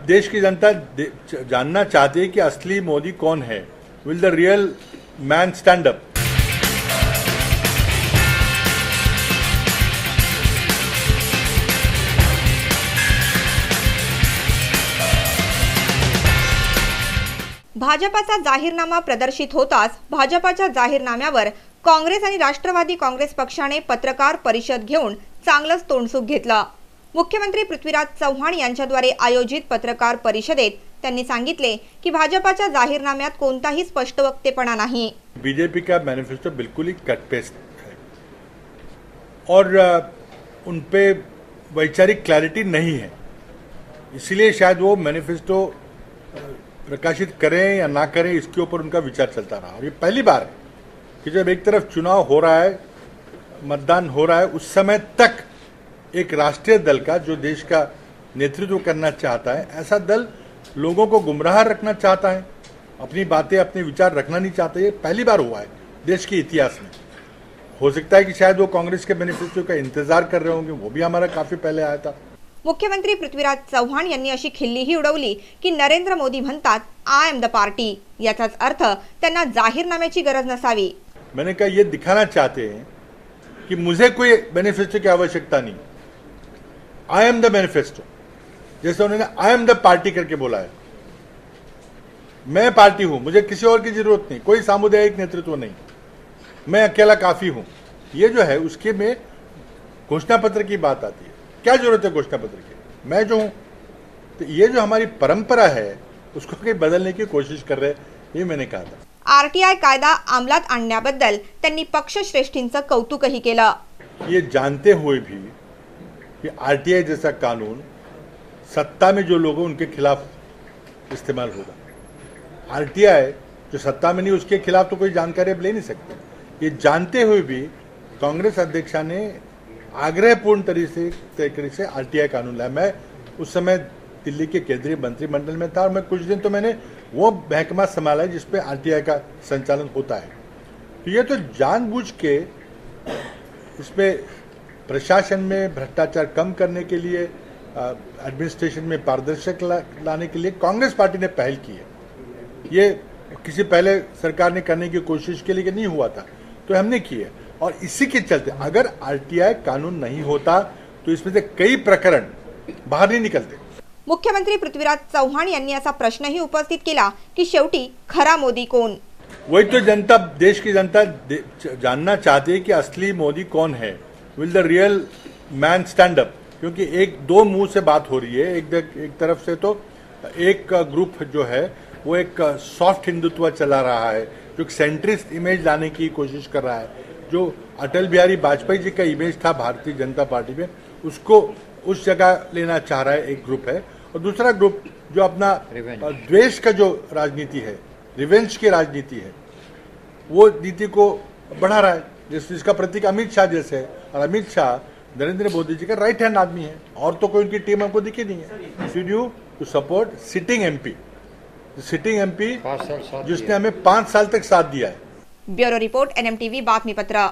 देश की जनता जानना चाहती है कि असली मोदी कौन है। Will the real man stand up? भाजपाचा जाहीरनामा प्रदर्शित होताच भाजपाच्या जाहीरनाम्यावर काँग्रेस आणि राष्ट्रवादी काँग्रेस पक्षाने पत्रकार परिषद घेऊन चांगलंच तोंडसुख घेतलं। मुख्यमंत्री पृथ्वीराज चव्हाण यांच्याद्वारे आयोजित पत्रकार परिषदेत त्यांनी सांगितले की भाजपाच्या जाहीरनाम्यात कोणताही स्पष्टवक्तेपणा नाही। बीजेपी का मैनिफेस्टो बिल्कुल ही कट पेस्ट है और उन पे वैचारिक क्लैरिटी नहीं है, इसलिए शायद वो मैनिफेस्टो प्रकाशित करें या ना करें इसके ऊपर उनका विचार चलता रहा। और ये पहली बार है कि जब एक तरफ चुनाव हो रहा है, मतदान हो रहा है, उस समय तक एक राष्ट्रीय दल का जो देश का नेतृत्व करना चाहता है, ऐसा दल लोगों को गुमराह रखना चाहता है, अपनी बातें अपने विचार रखना नहीं चाहता। ये पहली बार हुआ है देश के इतिहास में। हो सकता है कि शायद वो कांग्रेस के मैनिफेस्टो का इंतजार कर रहे होंगे, वो भी हमारा काफी पहले आया था। मुख्यमंत्री पृथ्वीराज चव्हाण यांनी अशी खिल्लीही उडवली की नरेंद्र मोदी म्हणतात आय एम द पार्टी, याचाच अर्थ त्यांना जाहीरनाम्याची गरज नसावी। मैंने कहा ये दिखाना चाहते हैं कि मुझे कोई मैनिफेस्टो की आवश्यकता नहीं, आई एम द मैनिफेस्टो। जैसे उन्होंने आई एम द पार्टी करके बोला है, मैं पार्टी हूं, मुझे किसी और की जरूरत नहीं, कोई सामुदायिक नेतृत्व नहीं, मैं अकेला काफी हूं। ये जो है उसके में घोषणा पत्र की बात आती है। क्या जरूरत है घोषणा पत्र की? मैं जो हूं। तो ये जो हमारी परंपरा है उसको कहीं बदलने की कोशिश कर रहे, ये मैंने कहा था। आरटीआय कायदा अंमलात आणण्याबद्दल त्यांनी पक्षश्रेष्ठींचं कौतुकही केलं। ये जानते हुए भी कि आरटीआई जैसा कानून सत्ता में जो लोग हैं उनके खिलाफ इस्तेमाल होगा। आरटीआई जो सत्ता में नहीं उसके खिलाफ तो कोई जानकारी अब ले नहीं सकते। ये जानते हुए भी कांग्रेस अध्यक्षा ने आग्रहपूर्ण तरीके से आरटीआई कानून लाया। मैं उस समय दिल्ली के केंद्रीय मंत्रिमंडल में था और मैं कुछ दिन तो मैंने वो महकमा संभाला है जिसपे आरटीआई का संचालन होता है। तो ये तो जानबूझ के इसमें प्रशासन में भ्रष्टाचार कम करने के लिए, एडमिनिस्ट्रेशन में पारदर्शक लाने के लिए कांग्रेस पार्टी ने पहल की है। ये किसी पहले सरकार ने करने की कोशिश के लिए नहीं हुआ था, तो हमने की है। और इसी के चलते अगर आरटीआई कानून नहीं होता तो इसमें से कई प्रकरण बाहर नहीं निकलते। मुख्यमंत्री पृथ्वीराज चव्हाण यांनी असा प्रश्नही उपस्थित केला की शेवटी खरा मोदी कोण? वही तो जनता, देश की जनता जानना चाहती है कि असली मोदी कौन है। Will the real man stand up? क्योंकि एक दो मुंह से बात हो रही है। एक तरफ से तो एक ग्रुप जो है वो एक सॉफ्ट हिंदुत्व चला रहा है, जो सेंट्रिस्ट इमेज लाने की कोशिश कर रहा है, जो अटल बिहारी वाजपेयी जी का इमेज था भारतीय जनता पार्टी में, उसको उस जगह लेना चाह रहा है एक ग्रुप है। और दूसरा ग्रुप जो अपना द्वेष का जो राजनीति है, रिवेंज की राजनीति है, वो नीति को बढ़ा रहा है, जिसका प्रतीक अमित शाह जैसे है। और अमित शाह नरेंद्र मोदी जी का राइट हैंड आदमी है, और तो कोई उनकी टीम हमको दिखी नहीं है। Should you to support sitting MP, sitting MP जिसने हमें 5 साल तक साथ दिया है। ब्युरो रिपोर्ट, NMTV बातमीपत्र।